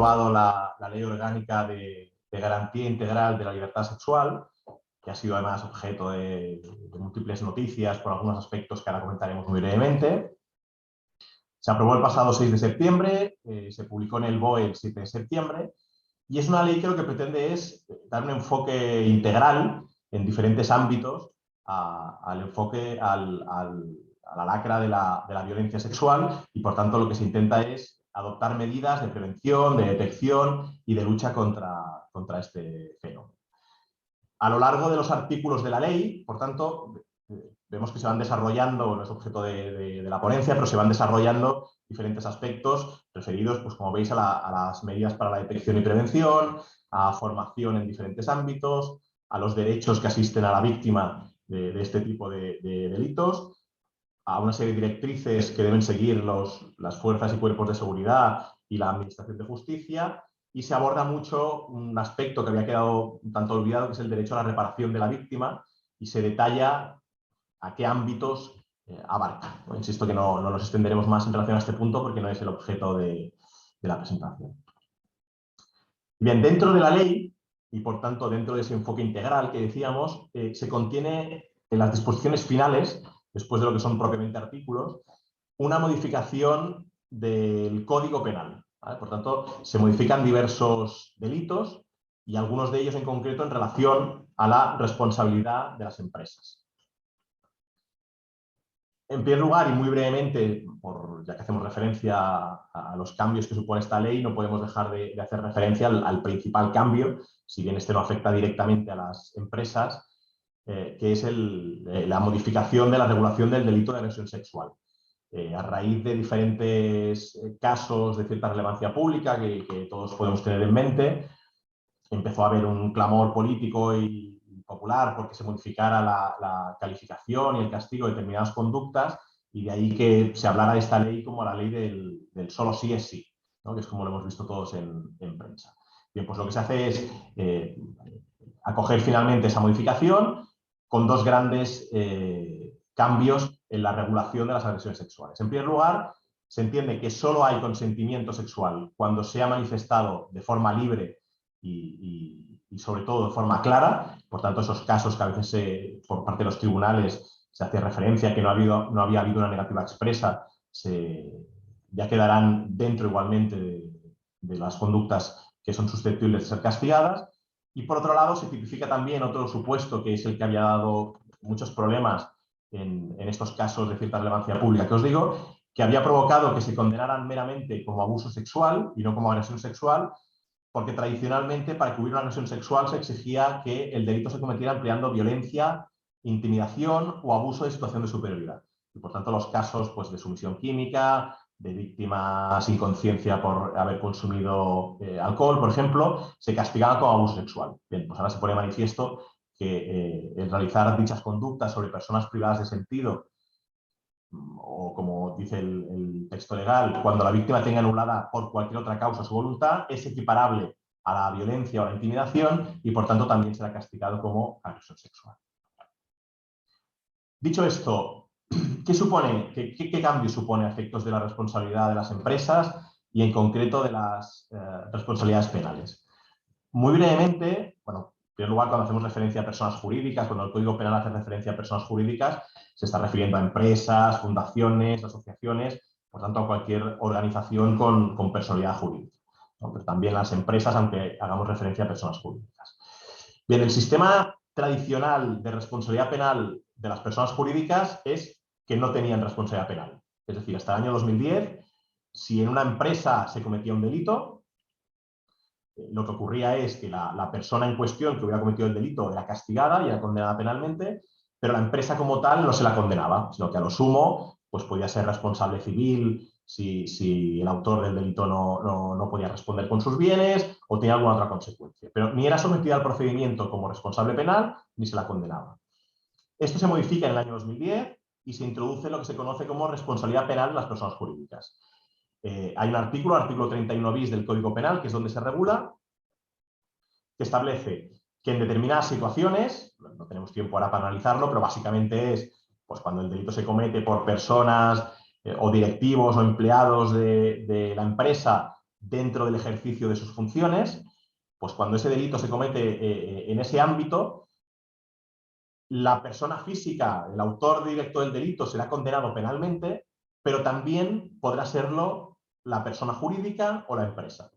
aprobado la Ley Orgánica de Garantía Integral de la Libertad Sexual, que ha sido además objeto de múltiples noticias por algunos aspectos que ahora comentaremos muy brevemente. Se aprobó el pasado 6 de septiembre, se publicó en el BOE el 7 de septiembre, y es una ley que lo que pretende es dar un enfoque integral en diferentes ámbitos al enfoque, a la lacra de la violencia sexual, y por tanto lo que se intenta es adoptar medidas de prevención, de detección y de lucha contra este fenómeno. A lo largo de los artículos de la ley, por tanto, vemos que se van desarrollando, no es objeto de la ponencia, pero se van desarrollando diferentes aspectos referidos, pues como veis, a las medidas para la detección y prevención, a formación en diferentes ámbitos, a los derechos que asisten a la víctima de este tipo de delitos, a una serie de directrices que deben seguir las fuerzas y cuerpos de seguridad y la Administración de Justicia, y se aborda mucho un aspecto que había quedado un tanto olvidado, que es el derecho a la reparación de la víctima, y se detalla a qué ámbitos abarca. Bueno, insisto que no nos extenderemos más en relación a este punto porque no es el objeto de la presentación. Bien, dentro de la ley, y por tanto dentro de ese enfoque integral que decíamos, se contiene en las disposiciones finales, después de lo que son propiamente artículos, una modificación del Código Penal, ¿vale? Por tanto, se modifican diversos delitos y algunos de ellos en concreto en relación a la responsabilidad de las empresas. En primer lugar, y muy brevemente, ya que hacemos referencia a los cambios que supone esta ley, no podemos dejar de hacer referencia al principal cambio, si bien este no afecta directamente a las empresas, que es la modificación de la regulación del delito de agresión sexual. A raíz de diferentes casos de cierta relevancia pública que todos podemos tener en mente, empezó a haber un clamor político y popular porque se modificara la calificación y el castigo de determinadas conductas, y de ahí que se hablara de esta ley como la ley del solo sí es sí, ¿no? Que es como lo hemos visto todos en prensa. Bien, pues lo que se hace es acoger finalmente esa modificación con dos grandes cambios en la regulación de las agresiones sexuales. En primer lugar, se entiende que solo hay consentimiento sexual cuando se ha manifestado de forma libre y sobre todo de forma clara. Por tanto, esos casos que a veces por parte de los tribunales se hace referencia a que no había habido una negativa expresa, ya quedarán dentro igualmente de las conductas que son susceptibles de ser castigadas. Y por otro lado, se tipifica también otro supuesto, que es el que había dado muchos problemas en estos casos de cierta relevancia pública que os digo, que había provocado que se condenaran meramente como abuso sexual y no como agresión sexual, porque tradicionalmente para que hubiera una agresión sexual se exigía que el delito se cometiera empleando violencia, intimidación o abuso de situación de superioridad. Y por tanto los casos, pues, de sumisión química, de víctimas sin conciencia por haber consumido alcohol, por ejemplo, se castigaban como abuso sexual. Bien, pues ahora se pone de manifiesto que el realizar dichas conductas sobre personas privadas de sentido, o como dice el texto legal, cuando la víctima tenga anulada por cualquier otra causa su voluntad, es equiparable a la violencia o la intimidación y por tanto también será castigado como agresión sexual. Dicho esto, ¿qué cambio supone a efectos de la responsabilidad de las empresas y en concreto de las responsabilidades penales? Muy brevemente, bueno, en primer lugar, cuando hacemos referencia a personas jurídicas, cuando el Código Penal hace referencia a personas jurídicas, se está refiriendo a empresas, fundaciones, asociaciones, por tanto a cualquier organización con personalidad jurídica, ¿no? Pero también las empresas, aunque hagamos referencia a personas jurídicas. Bien, el sistema tradicional de responsabilidad penal de las personas jurídicas es que no tenían responsabilidad penal. Es decir, hasta el año 2010, si en una empresa se cometía un delito, lo que ocurría es que la persona en cuestión que hubiera cometido el delito era castigada y era condenada penalmente, pero la empresa como tal no se la condenaba, sino que a lo sumo pues podía ser responsable civil si el autor del delito no podía responder con sus bienes o tenía alguna otra consecuencia. Pero ni era sometida al procedimiento como responsable penal ni se la condenaba. Esto se modifica en el año 2010 y se introduce lo que se conoce como responsabilidad penal en las personas jurídicas. Hay un artículo 31 bis del Código Penal, que es donde se regula, que establece que en determinadas situaciones, no tenemos tiempo ahora para analizarlo, pero básicamente es pues, cuando el delito se comete por personas o directivos o empleados de la empresa dentro del ejercicio de sus funciones, pues cuando ese delito se comete en ese ámbito, la persona física, el autor directo del delito, será condenado penalmente, pero también podrá serlo la persona jurídica o la empresa.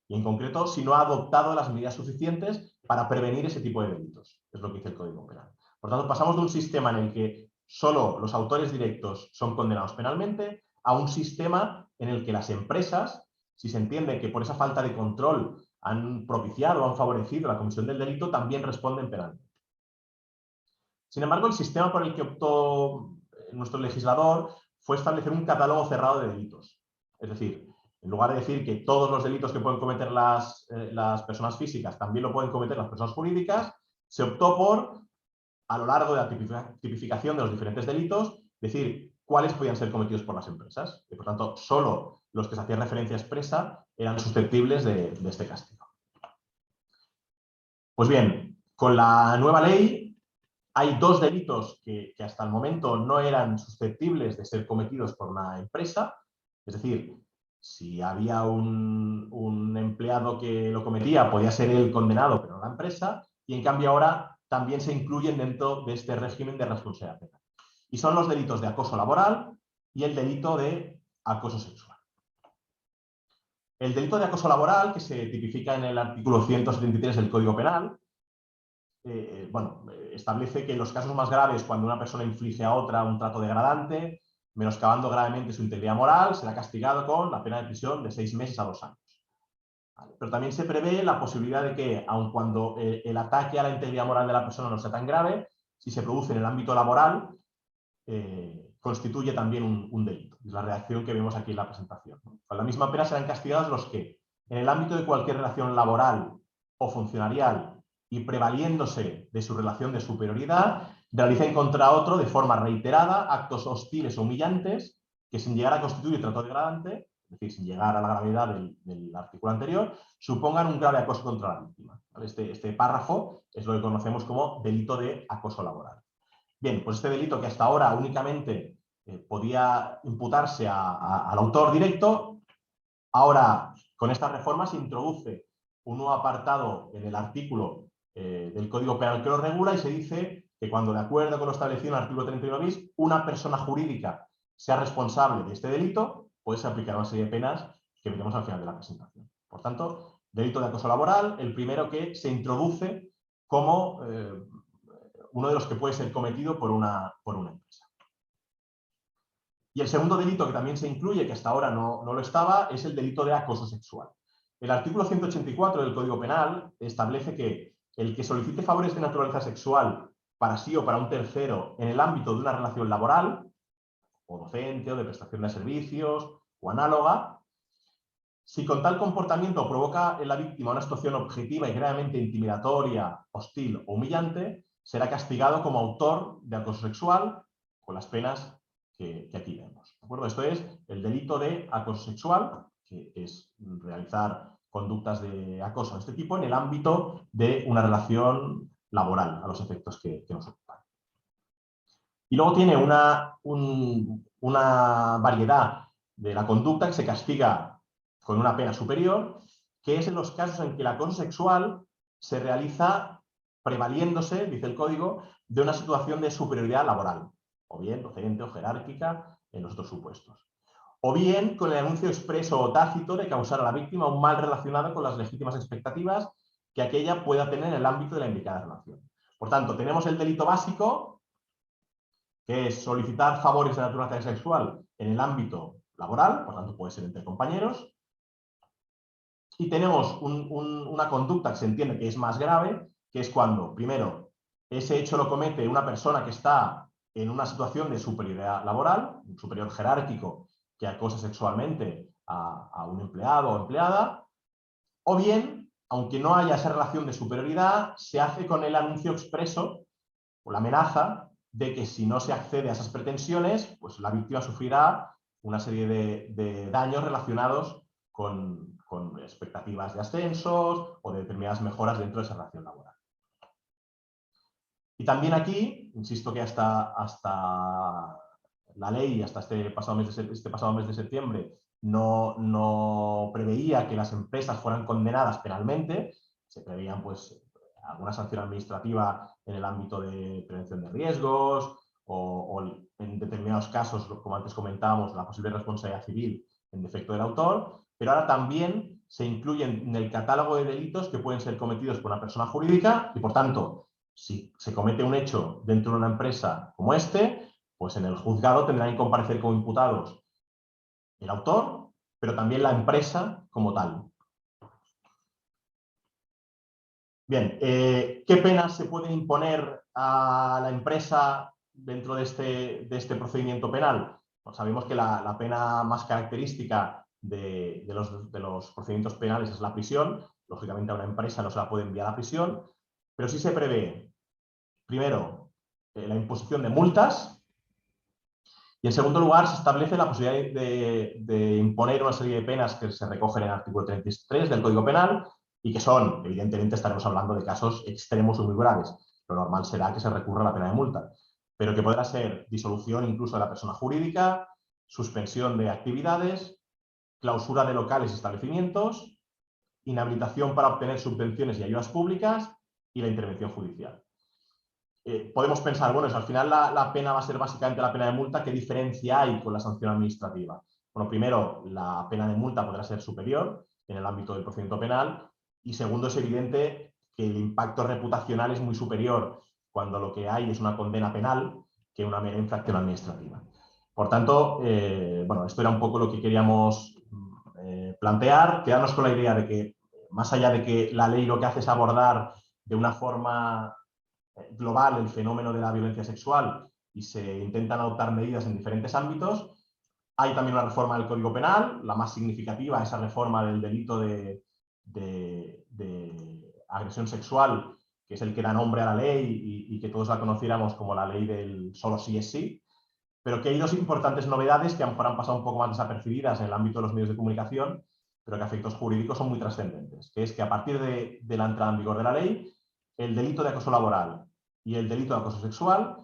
Y en concreto, si no ha adoptado las medidas suficientes para prevenir ese tipo de delitos. Es lo que dice el Código Penal. Por tanto, pasamos de un sistema en el que solo los autores directos son condenados penalmente a un sistema en el que las empresas, si se entiende que por esa falta de control han propiciado o han favorecido la comisión del delito, también responden penalmente. Sin embargo, el sistema por el que optó nuestro legislador fue establecer un catálogo cerrado de delitos. Es decir, en lugar de decir que todos los delitos que pueden cometer las personas físicas también lo pueden cometer las personas jurídicas, se optó por, a lo largo de la tipificación de los diferentes delitos, decir cuáles podían ser cometidos por las empresas. Y por tanto, solo los que se hacían referencia expresa eran susceptibles de este castigo. Pues bien, con la nueva ley hay dos delitos que hasta el momento no eran susceptibles de ser cometidos por una empresa. Es decir, si había un empleado que lo cometía, podía ser él condenado, pero no la empresa. Y en cambio ahora también se incluyen dentro de este régimen de responsabilidad penal. Y son los delitos de acoso laboral y el delito de acoso sexual. El delito de acoso laboral, que se tipifica en el artículo 173 del Código Penal, establece que en los casos más graves, cuando una persona inflige a otra un trato degradante, menoscabando gravemente su integridad moral, será castigado con la pena de prisión de 6 meses a 2 años. ¿Vale? Pero también se prevé la posibilidad de que, aun cuando el ataque a la integridad moral de la persona no sea tan grave, si se produce en el ámbito laboral, constituye también un delito. Es la redacción que vemos aquí en la presentación. Con la misma pena serán castigados los que, en el ámbito de cualquier relación laboral o funcionarial, y prevaliéndose de su relación de superioridad, realicen contra otro de forma reiterada actos hostiles o humillantes que, sin llegar a constituir trato degradante, es decir, sin llegar a la gravedad del artículo anterior, supongan un grave acoso contra la víctima. Este párrafo es lo que conocemos como delito de acoso laboral. Bien, pues este delito que hasta ahora únicamente podía imputarse al autor directo, ahora con esta reforma se introduce un nuevo apartado en el artículo del Código Penal que lo regula y se dice que cuando, de acuerdo con lo establecido en el artículo 31 bis, una persona jurídica sea responsable de este delito, puede ser aplicar una serie de penas que veremos al final de la presentación. Por tanto, delito de acoso laboral, el primero que se introduce como uno de los que puede ser cometido por una empresa. Y el segundo delito que también se incluye, que hasta ahora no lo estaba, es el delito de acoso sexual. El artículo 184 del Código Penal establece que el que solicite favores de naturaleza sexual para sí o para un tercero en el ámbito de una relación laboral, o docente, o de prestación de servicios, o análoga, si con tal comportamiento provoca en la víctima una situación objetiva y gravemente intimidatoria, hostil o humillante, será castigado como autor de acoso sexual con las penas que aquí vemos. ¿De acuerdo? Esto es el delito de acoso sexual, que es realizar conductas de acoso de este tipo en el ámbito de una relación laboral, a los efectos que nos ocupan. Y luego tiene una variedad de la conducta que se castiga con una pena superior, que es en los casos en que el acoso sexual se realiza prevaliéndose, dice el Código, de una situación de superioridad laboral, o bien docente o jerárquica en los otros supuestos. O bien con el anuncio expreso o tácito de causar a la víctima un mal relacionado con las legítimas expectativas que aquella pueda tener en el ámbito de la indicada relación. Por tanto, tenemos el delito básico, que es solicitar favores de naturaleza sexual en el ámbito laboral, por tanto puede ser entre compañeros, y tenemos una conducta que se entiende que es más grave, que es cuando, primero, ese hecho lo comete una persona que está en una situación de superioridad laboral, un superior jerárquico que acosa sexualmente a un empleado o empleada, o bien, aunque no haya esa relación de superioridad, se hace con el anuncio expreso o la amenaza de que si no se accede a esas pretensiones, pues la víctima sufrirá una serie de daños relacionados con expectativas de ascensos o de determinadas mejoras dentro de esa relación laboral. Y también aquí, insisto que hasta la ley, hasta este pasado mes de septiembre, no preveía que las empresas fueran condenadas penalmente. Se preveían pues, alguna sanción administrativa en el ámbito de prevención de riesgos o en determinados casos, como antes comentábamos, la posible responsabilidad civil en defecto del autor, pero ahora también se incluyen en el catálogo de delitos que pueden ser cometidos por una persona jurídica y, por tanto, si se comete un hecho dentro de una empresa como este, pues en el juzgado tendrán que comparecer como imputados el autor, pero también la empresa como tal. Bien, ¿qué penas se pueden imponer a la empresa dentro de este procedimiento penal? Pues sabemos que la pena más característica de los procedimientos penales es la prisión. Lógicamente a una empresa no se la puede enviar a prisión, pero sí se prevé, primero, la imposición de multas. Y en segundo lugar, se establece la posibilidad de imponer una serie de penas que se recogen en el artículo 33 del Código Penal y que son, evidentemente, estaremos hablando de casos extremos o muy graves. Lo normal será que se recurra a la pena de multa, pero que podrá ser disolución incluso de la persona jurídica, suspensión de actividades, clausura de locales y establecimientos, inhabilitación para obtener subvenciones y ayudas públicas y la intervención judicial. Podemos pensar, bueno, al final la pena va a ser básicamente la pena de multa. ¿Qué diferencia hay con la sanción administrativa? Bueno, primero, la pena de multa podrá ser superior en el ámbito del procedimiento penal y segundo, es evidente que el impacto reputacional es muy superior cuando lo que hay es una condena penal que una mera infracción administrativa. Por tanto, bueno, esto era un poco lo que queríamos plantear, quedarnos con la idea de que, más allá de que la ley lo que hace es abordar de una forma global el fenómeno de la violencia sexual y se intentan adoptar medidas en diferentes ámbitos. Hay también una reforma del Código Penal, la más significativa, esa reforma del delito de agresión sexual, que es el que da nombre a la ley y que todos la conociéramos como la ley del solo sí es sí, pero que hay dos importantes novedades que a lo mejor han pasado un poco más desapercibidas en el ámbito de los medios de comunicación, pero que a efectos jurídicos son muy trascendentes, que es que a partir de la entrada en vigor de la ley, el delito de acoso laboral y el delito de acoso sexual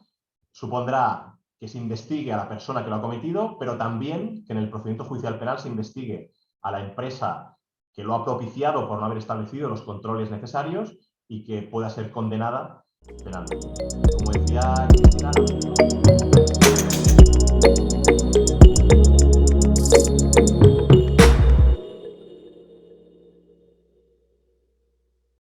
supondrá que se investigue a la persona que lo ha cometido, pero también que en el procedimiento judicial penal se investigue a la empresa que lo ha propiciado por no haber establecido los controles necesarios y que pueda ser condenada penalmente. Como decía Cristina,